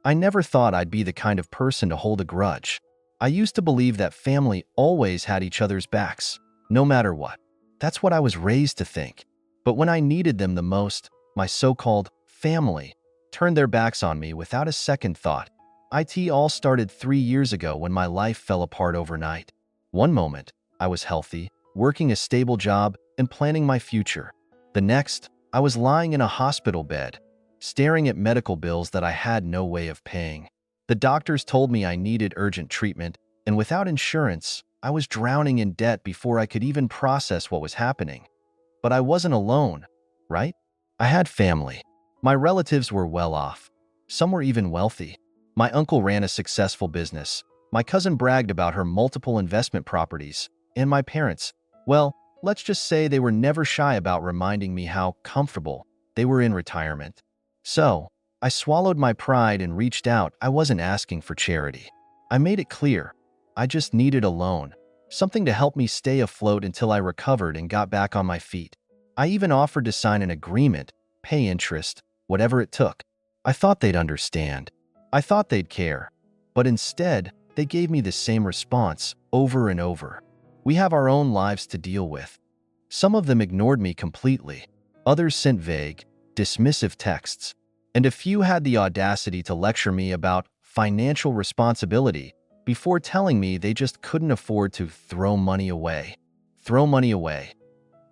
I never thought I'd be the kind of person to hold a grudge. I used to believe that family always had each other's backs, no matter what. That's what I was raised to think. But when I needed them the most, my so-called family turned their backs on me without a second thought. It all started 3 years ago when my life fell apart overnight. One moment, I was healthy, working a stable job, and planning my future. The next, I was lying in a hospital bed, staring at medical bills that I had no way of paying. The doctors told me I needed urgent treatment, and without insurance, I was drowning in debt before I could even process what was happening. But I wasn't alone, right? I had family. My relatives were well off. Some were even wealthy. My uncle ran a successful business. My cousin bragged about her multiple investment properties. And my parents, well, let's just say they were never shy about reminding me how comfortable they were in retirement. So, I swallowed my pride and reached out. I wasn't asking for charity. I made it clear. I just needed a loan, something to help me stay afloat until I recovered and got back on my feet. I even offered to sign an agreement, pay interest, whatever it took. I thought they'd understand. I thought they'd care. But instead, they gave me the same response over and over. We have our own lives to deal with. Some of them ignored me completely. Others sent vague, dismissive texts. And a few had the audacity to lecture me about financial responsibility before telling me they just couldn't afford to throw money away. Throw money away.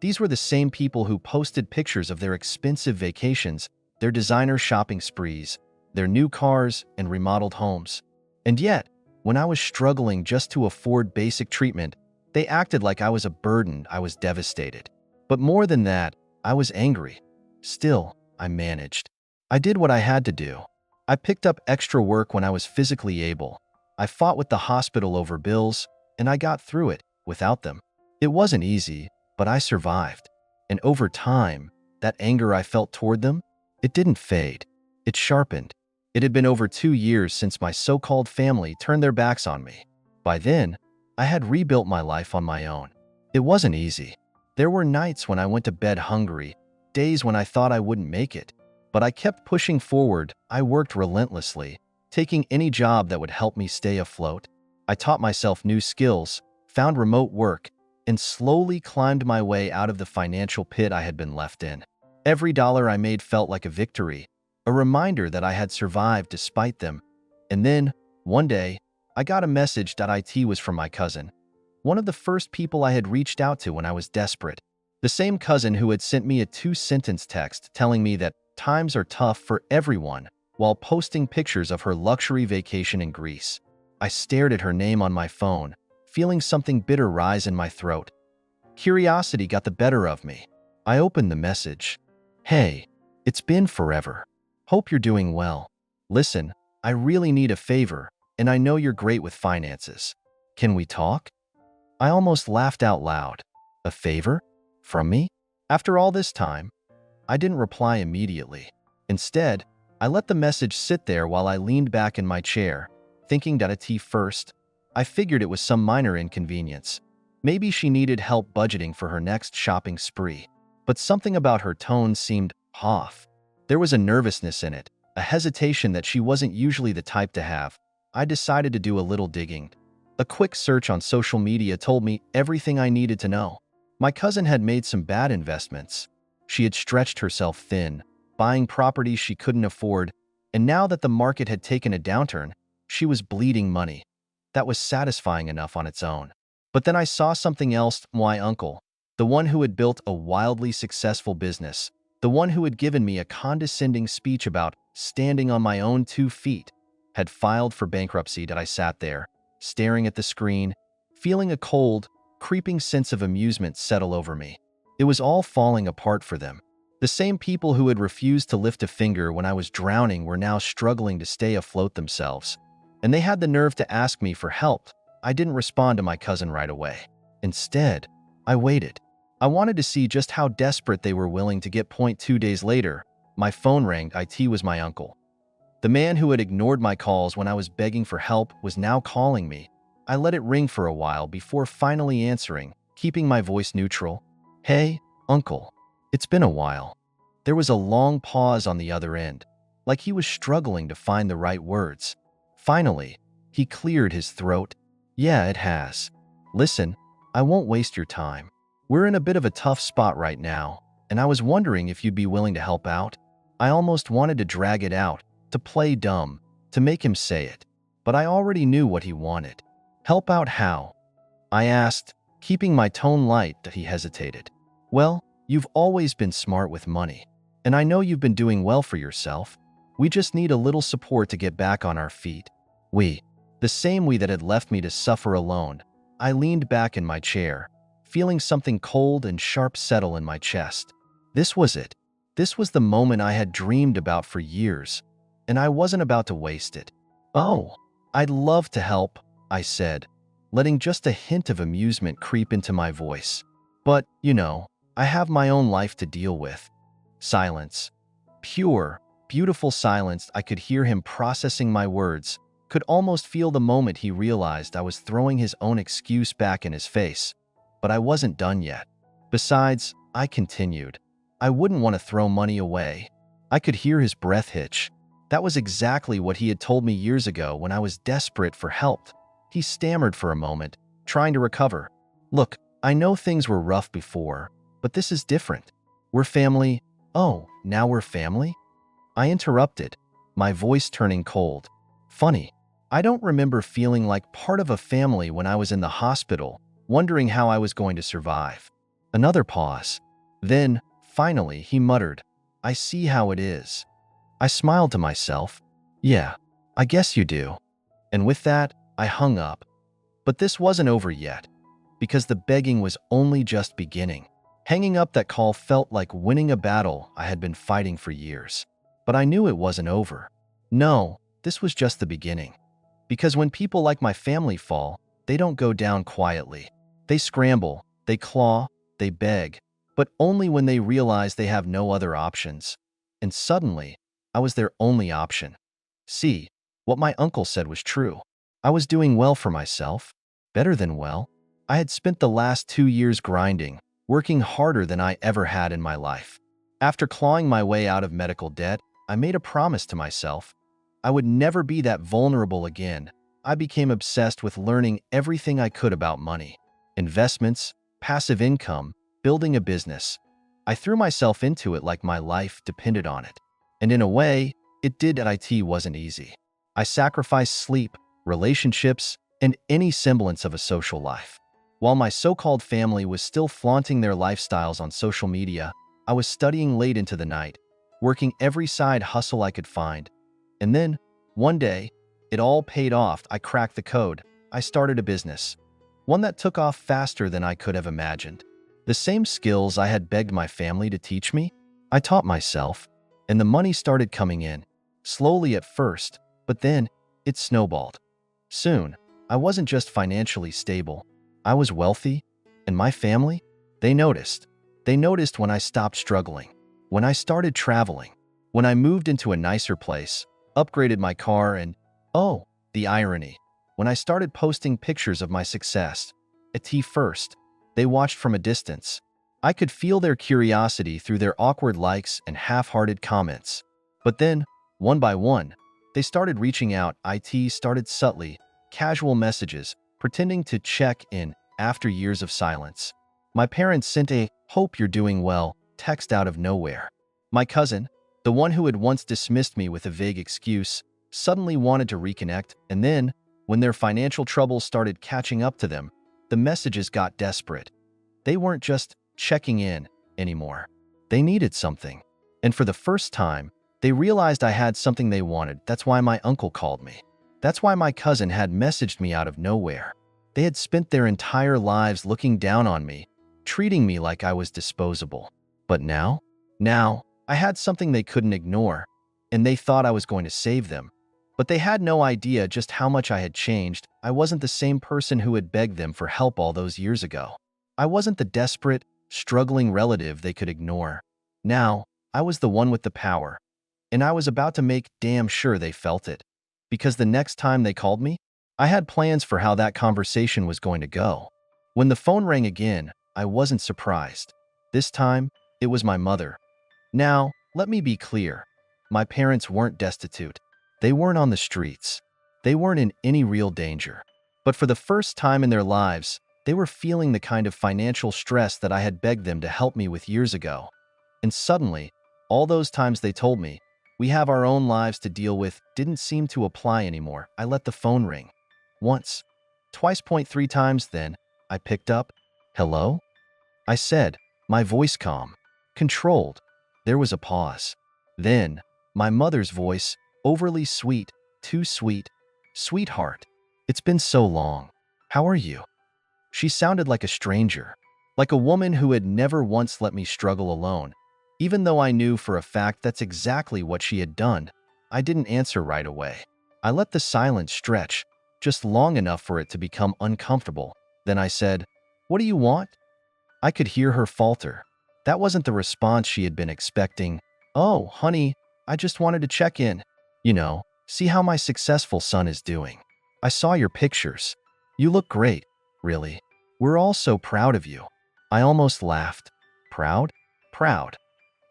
These were the same people who posted pictures of their expensive vacations, their designer shopping sprees, their new cars and remodeled homes. And yet, when I was struggling just to afford basic treatment, they acted like I was a burden. I was devastated. But more than that, I was angry. Still, I managed. I did what I had to do. I picked up extra work when I was physically able. I fought with the hospital over bills, and I got through it without them. It wasn't easy, but I survived. And over time, that anger I felt toward them, it didn't fade. It sharpened. It had been over 2 years since my so-called family turned their backs on me. By then, I had rebuilt my life on my own. It wasn't easy. There were nights when I went to bed hungry, days when I thought I wouldn't make it. But I kept pushing forward. I worked relentlessly, taking any job that would help me stay afloat. I taught myself new skills, found remote work, and slowly climbed my way out of the financial pit I had been left in. Every dollar I made felt like a victory, a reminder that I had survived despite them. And then, one day, I got a message that it was from my cousin, one of the first people I had reached out to when I was desperate. The same cousin who had sent me a 2-sentence text telling me that times are tough for everyone while posting pictures of her luxury vacation in Greece. I stared at her name on my phone, feeling something bitter rise in my throat. Curiosity got the better of me. I opened the message. "Hey, it's been forever. Hope you're doing well. Listen, I really need a favor, and I know you're great with finances. Can we talk?" I almost laughed out loud. A favor? From me? After all this time? I didn't reply immediately. Instead, I let the message sit there while I leaned back in my chair, thinking that first. I figured it was some minor inconvenience. Maybe she needed help budgeting for her next shopping spree. But something about her tone seemed off. There was a nervousness in it, a hesitation that she wasn't usually the type to have. I decided to do a little digging. A quick search on social media told me everything I needed to know. My cousin had made some bad investments. She had stretched herself thin, buying properties she couldn't afford, and now that the market had taken a downturn, she was bleeding money. That was satisfying enough on its own. But then I saw something else. My uncle, the one who had built a wildly successful business, the one who had given me a condescending speech about standing on my own 2 feet, had filed for bankruptcy. That I sat there, staring at the screen, feeling a cold, creeping sense of amusement settle over me. It was all falling apart for them. The same people who had refused to lift a finger when I was drowning were now struggling to stay afloat themselves. And they had the nerve to ask me for help. I didn't respond to my cousin right away. Instead, I waited. I wanted to see just how desperate they were willing to get. 2 days later, my phone rang. It was my uncle. The man who had ignored my calls when I was begging for help was now calling me. I let it ring for a while before finally answering, keeping my voice neutral. "Hey, Uncle. It's been a while." There was a long pause on the other end. like he was struggling to find the right words. Finally, he cleared his throat. Yeah, it has. Listen, I won't waste your time. We're in a bit of a tough spot right now, and I was wondering if you'd be willing to help out. I almost wanted to drag it out, to play dumb, to make him say it, but I already knew what he wanted. Help out how? I asked, keeping my tone light. That he hesitated. Well, you've always been smart with money, and I know you've been doing well for yourself. We just need a little support to get back on our feet. We, the same we that had left me to suffer alone. I leaned back in my chair, feeling something cold and sharp settle in my chest. This was it. This was the moment I had dreamed about for years, and I wasn't about to waste it. Oh, I'd love to help, I said, letting just a hint of amusement creep into my voice. But, I have my own life to deal with. Silence. Pure, beautiful silence. I could hear him processing my words, could almost feel the moment he realized I was throwing his own excuse back in his face. But I wasn't done yet. Besides, I continued, I wouldn't want to throw money away. I could hear his breath hitch. That was exactly what he had told me years ago when I was desperate for help. He stammered for a moment, trying to recover. Look, I know things were rough before, but this is different. We're family. Oh, now we're family? I interrupted, my voice turning cold. Funny, I don't remember feeling like part of a family when I was in the hospital, wondering how I was going to survive. Another pause. Then, finally, he muttered, I see how it is. I smiled to myself. Yeah, I guess you do. And with that, I hung up. But this wasn't over yet, because the begging was only just beginning. Hanging up that call felt like winning a battle I had been fighting for years. But I knew it wasn't over. No, this was just the beginning. Because when people like my family fall, they don't go down quietly. They scramble, they claw, they beg, but only when they realize they have no other options. And suddenly, I was their only option. See, what my uncle said was true. I was doing well for myself, better than well. I had spent the last 2 years grinding, working harder than I ever had in my life. After clawing my way out of medical debt, I made a promise to myself. I would never be that vulnerable again. I became obsessed with learning everything I could about money, investments, passive income, building a business. I threw myself into it like my life depended on it. And in a way, it did. It wasn't easy. I sacrificed sleep, relationships, and any semblance of a social life. While my so-called family was still flaunting their lifestyles on social media, I was studying late into the night, working every side hustle I could find. And then, one day, it all paid off. I cracked the code. I started a business. One that took off faster than I could have imagined. The same skills I had begged my family to teach me, I taught myself. And the money started coming in, slowly at first, but then it snowballed. Soon, I wasn't just financially stable, I was wealthy, and my family, they noticed. They noticed when I stopped struggling, when I started traveling, when I moved into a nicer place, upgraded my car, and, oh, the irony, when I started posting pictures of my success. At first, they watched from a distance. I could feel their curiosity through their awkward likes and half-hearted comments. But then, one by one, they started reaching out. It started subtly, casual messages, pretending to check in after years of silence. My parents sent a "hope you're doing well" text out of nowhere. My cousin, the one who had once dismissed me with a vague excuse, suddenly wanted to reconnect, and then, when their financial troubles started catching up to them, the messages got desperate. They weren't just checking in anymore. They needed something. And for the first time, they realized I had something they wanted. That's why my uncle called me. That's why my cousin had messaged me out of nowhere. They had spent their entire lives looking down on me, treating me like I was disposable. But now, I had something they couldn't ignore, and they thought I was going to save them. But they had no idea just how much I had changed. I wasn't the same person who had begged them for help all those years ago. I wasn't the desperate, struggling relative they could ignore. Now, I was the one with the power. And I was about to make damn sure they felt it. Because the next time they called me, I had plans for how that conversation was going to go. When the phone rang again, I wasn't surprised. This time, it was my mother. Now, let me be clear. My parents weren't destitute. They weren't on the streets. They weren't in any real danger. But for the first time in their lives, they were feeling the kind of financial stress that I had begged them to help me with years ago. And suddenly, all those times they told me, "We have our own lives to deal with," didn't seem to apply anymore. I let the phone ring. Once, twice, three times, then I picked up. "Hello?" I said, my voice calm, controlled. There was a pause. Then, my mother's voice, overly sweet, too sweet. "Sweetheart, it's been so long. How are you?" She sounded like a stranger, like a woman who had never once let me struggle alone. Even though I knew for a fact that's exactly what she had done, I didn't answer right away. I let the silence stretch, just long enough for it to become uncomfortable. Then I said, "What do you want?" I could hear her falter. That wasn't the response she had been expecting. "Oh, honey, I just wanted to check in. See how my successful son is doing. I saw your pictures. You look great, really. We're all so proud of you." I almost laughed. Proud? Proud.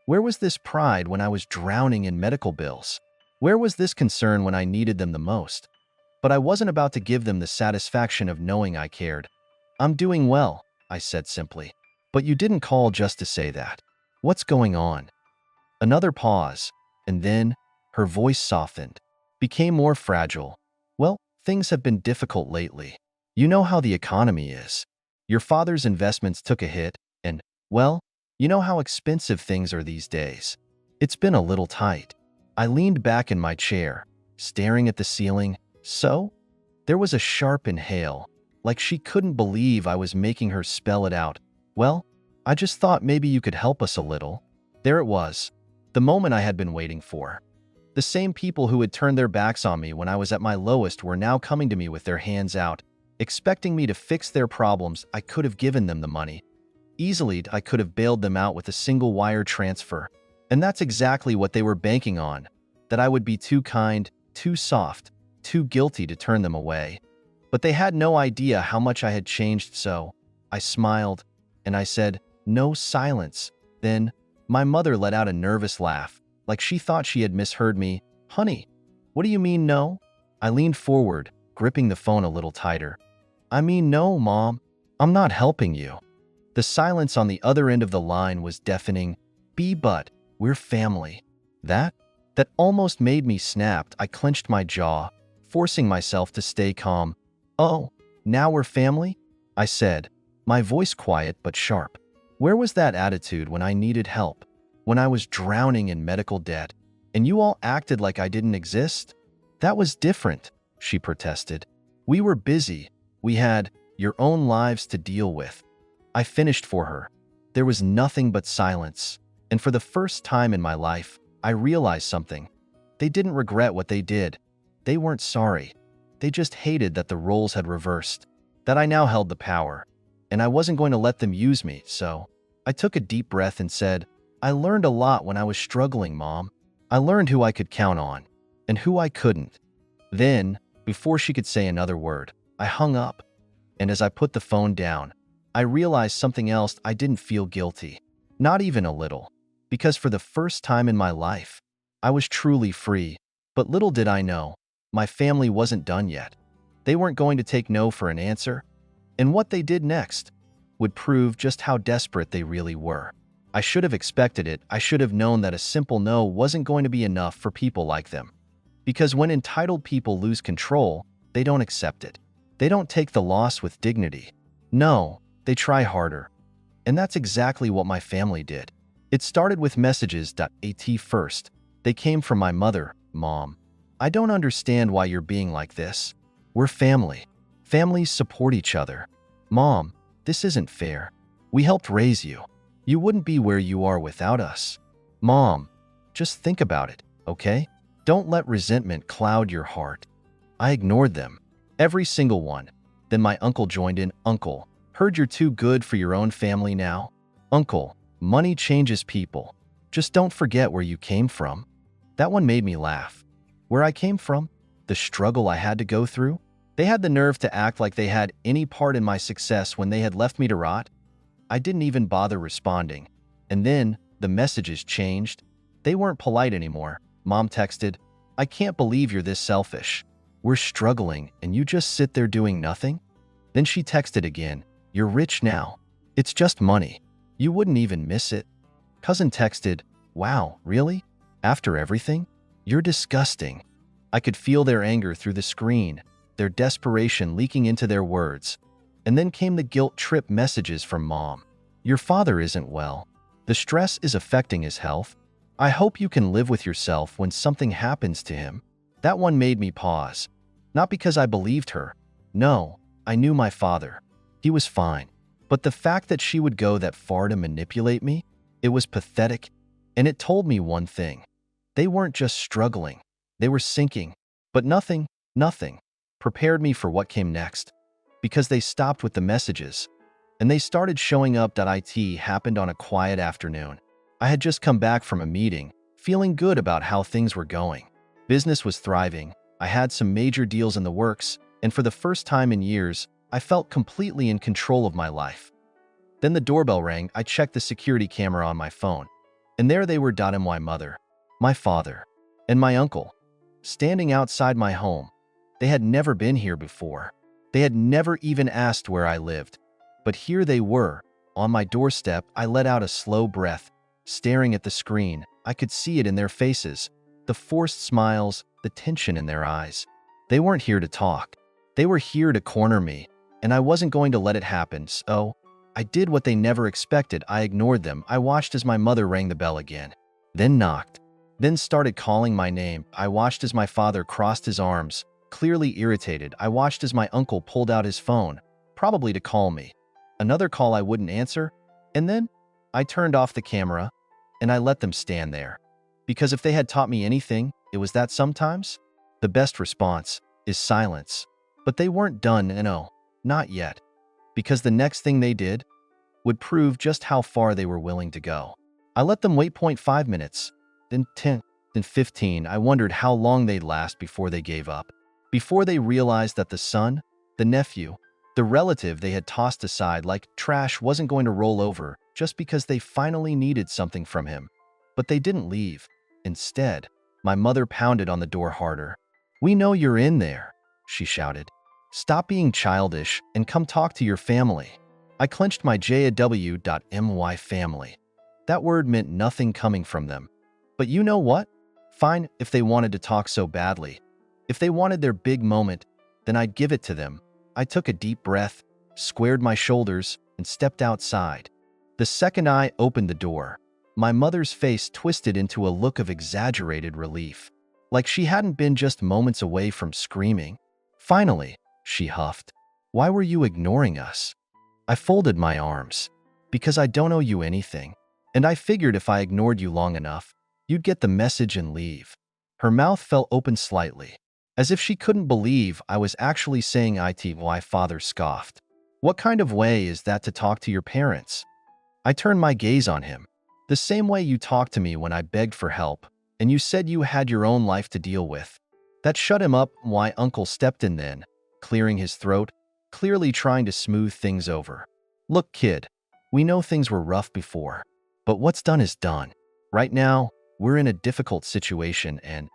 Where was this pride when I was drowning in medical bills? Where was this concern when I needed them the most? But I wasn't about to give them the satisfaction of knowing I cared. "I'm doing well," I said simply. "But you didn't call just to say that. What's going on?" Another pause, and then her voice softened, became more fragile. "Well, things have been difficult lately. You know how the economy is. Your father's investments took a hit, and, well, you know how expensive things are these days. It's been a little tight." I leaned back in my chair, staring at the ceiling. "So?" There was a sharp inhale, like she couldn't believe I was making her spell it out. "Well, I just thought maybe you could help us a little." There it was, the moment I had been waiting for. The same people who had turned their backs on me when I was at my lowest were now coming to me with their hands out, expecting me to fix their problems. I could have given them the money. Easily, I could have bailed them out with a single wire transfer. And that's exactly what they were banking on, that I would be too kind, too soft, too guilty to turn them away. But they had no idea how much I had changed, so I smiled, and I said, "No." Silence. Then, my mother let out a nervous laugh, like she thought she had misheard me. "Honey, what do you mean, no?" I leaned forward, gripping the phone a little tighter. "I mean, no, Mom. I'm not helping you." The silence on the other end of the line was deafening. But we're family." That almost made me snap. I clenched my jaw, forcing myself to stay calm. "Oh, now we're family?" I said, my voice quiet but sharp. Where was that attitude when I needed help, when I was drowning in medical debt, and you all acted like I didn't exist? "That was different," she protested. "We were busy. We had your own lives to deal with." I finished for her. There was nothing but silence, and for the first time in my life, I realized something. They didn't regret what they did. They weren't sorry. They just hated that the roles had reversed, that I now held the power, and I wasn't going to let them use me. So I took a deep breath and said, "I learned a lot when I was struggling, Mom. I learned who I could count on and who I couldn't." Then, before she could say another word, I hung up. And as I put the phone down, I realized something else. I didn't feel guilty, not even a little, because for the first time in my life, I was truly free. But little did I know, my family wasn't done yet. They weren't going to take no for an answer, and what they did next would prove just how desperate they really were. I should have expected it. I should have known that a simple no wasn't going to be enough for people like them. Because when entitled people lose control, they don't accept it. They don't take the loss with dignity. No, they try harder. And that's exactly what my family did. It started with messages. At first, they came from my mother. "Mom, I don't understand why you're being like this. We're family. Families support each other. Mom, this isn't fair. We helped raise you. You wouldn't be where you are without us. Mom, just think about it, okay? Don't let resentment cloud your heart." I ignored them, every single one. Then my uncle joined in. "Uncle, heard you're too good for your own family now? Uncle, money changes people. Just don't forget where you came from." That one made me laugh. Where I came from? The struggle I had to go through? They had the nerve to act like they had any part in my success when they had left me to rot. I didn't even bother responding. And then the messages changed. They weren't polite anymore. Mom texted, "I can't believe you're this selfish. We're struggling and you just sit there doing nothing?" Then she texted again, "You're rich now. It's just money. You wouldn't even miss it." Cousin texted, "Wow, really? After everything? You're disgusting." I could feel their anger through the screen, their desperation leaking into their words. And then came the guilt trip messages from Mom. "Your father isn't well. The stress is affecting his health. I hope you can live with yourself when something happens to him." That one made me pause. Not because I believed her. No, I knew my father. He was fine. But the fact that she would go that far to manipulate me, it was pathetic. And it told me one thing. They weren't just struggling. They were sinking. But nothing prepared me for what came next. Because they stopped with the messages. And they started showing up. It happened on a quiet afternoon. I had just come back from a meeting, feeling good about how things were going. Business was thriving. I had some major deals in the works, and for the first time in years, I felt completely in control of my life. Then the doorbell rang. I checked the security camera on my phone, and there they were. My mother, my father, and my uncle, standing outside my home. They had never been here before. They had never even asked where I lived. But here they were, on my doorstep. I let out a slow breath, staring at the screen. I could see it in their faces, the forced smiles, the tension in their eyes. They weren't here to talk. They were here to corner me, and I wasn't going to let it happen, so I did what they never expected. I ignored them. I watched as my mother rang the bell again, then knocked, then started calling my name. I watched as my father crossed his arms, clearly irritated. I watched as my uncle pulled out his phone, probably to call me. Another call I wouldn't answer, and then I turned off the camera, and I let them stand there. Because if they had taught me anything, it was that sometimes the best response is silence. But they weren't done, no, not yet. Because the next thing they did would prove just how far they were willing to go. I let them wait 0.5 minutes, then 10, then 15. I wondered how long they'd last before they gave up. Before they realized that the son, the nephew, the relative they had tossed aside like trash wasn't going to roll over just because they finally needed something from him. But they didn't leave. Instead, my mother pounded on the door harder. "We know you're in there," she shouted. "Stop being childish and come talk to your family." I clenched my jaw. Family. That word meant nothing coming from them. But you know what? Fine, if they wanted to talk so badly. If they wanted their big moment, then I'd give it to them. I took a deep breath, squared my shoulders, and stepped outside. The second I opened the door, my mother's face twisted into a look of exaggerated relief, like she hadn't been just moments away from screaming. "Finally," she huffed. "Why were you ignoring us?" I folded my arms. "Because I don't owe you anything. And I figured if I ignored you long enough, you'd get the message and leave." Her mouth fell open slightly, as if she couldn't believe I was actually saying it. My father scoffed. "What kind of way is that to talk to your parents?" I turned my gaze on him. "The same way you talked to me when I begged for help, and you said you had your own life to deal with." That shut him up. My uncle stepped in then, clearing his throat, clearly trying to smooth things over. "Look, kid, we know things were rough before, but what's done is done. Right now, we're in a difficult situation and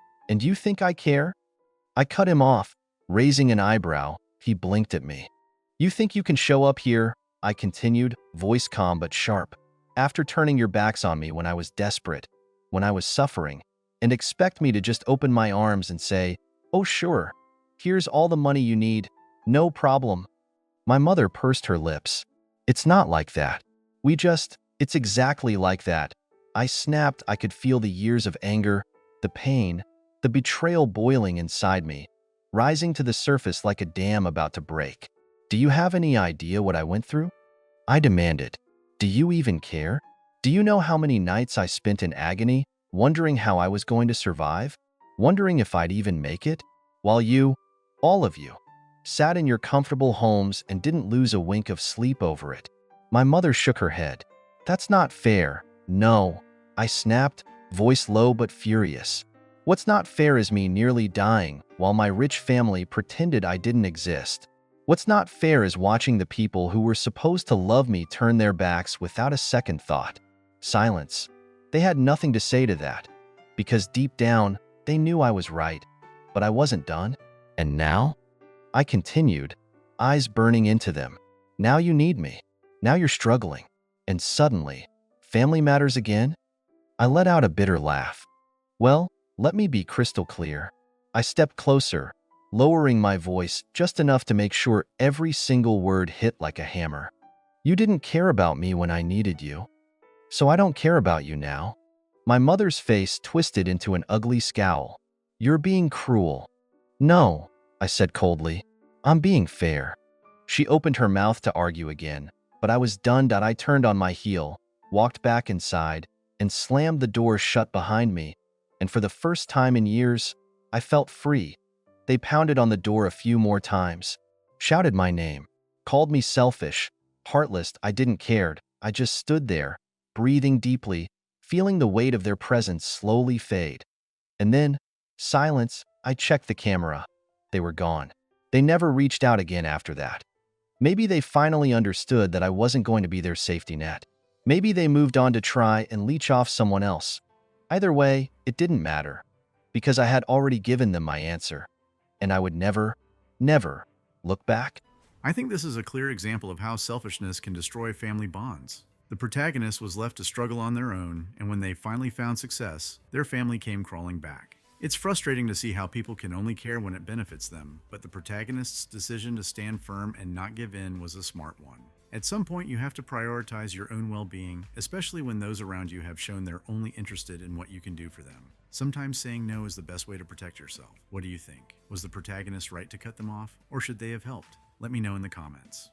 you think I care?" I cut him off, raising an eyebrow. He blinked at me. "You think you can show up here?" I continued, voice calm but sharp. "After turning your backs on me when I was desperate, when I was suffering, and expect me to just open my arms and say, 'Oh sure, here's all the money you need, no problem.'" My mother pursed her lips. "It's not like that. It's exactly like that." I snapped. I could feel the years of anger, the pain, the betrayal boiling inside me, rising to the surface like a dam about to break. "Do you have any idea what I went through?" I demanded. "Do you even care? Do you know how many nights I spent in agony, wondering how I was going to survive? Wondering if I'd even make it? While you, all of you, sat in your comfortable homes and didn't lose a wink of sleep over it." My mother shook her head. "That's not fair." "No," I snapped, voice low but furious. "What's not fair is me nearly dying while my rich family pretended I didn't exist. What's not fair is watching the people who were supposed to love me turn their backs without a second thought." Silence. They had nothing to say to that. because deep down, they knew I was right. But I wasn't done. And now? I continued, eyes burning into them. Now you need me. Now you're struggling. And suddenly, family matters again? I let out a bitter laugh. Well, let me be crystal clear. I stepped closer, lowering my voice just enough to make sure every single word hit like a hammer. You didn't care about me when I needed you, so I don't care about you now. My mother's face twisted into an ugly scowl. You're being cruel. No, I said coldly. I'm being fair. She opened her mouth to argue again, but I was done. I turned on my heel, walked back inside, and slammed the door shut behind me. And for the first time in years, I felt free. They pounded on the door a few more times, shouted my name, called me selfish, heartless. I didn't care. I just stood there, breathing deeply, feeling the weight of their presence slowly fade. And then, silence. I checked the camera. They were gone. They never reached out again after that. Maybe they finally understood that I wasn't going to be their safety net. Maybe they moved on to try and leech off someone else. Either way, it didn't matter, because I had already given them my answer, and I would never, never look back. I think this is a clear example of how selfishness can destroy family bonds. The protagonist was left to struggle on their own, and when they finally found success, their family came crawling back. It's frustrating to see how people can only care when it benefits them, but the protagonist's decision to stand firm and not give in was a smart one. At some point, you have to prioritize your own well-being, especially when those around you have shown they're only interested in what you can do for them. Sometimes saying no is the best way to protect yourself. What do you think? Was the protagonist right to cut them off, or should they have helped? Let me know in the comments.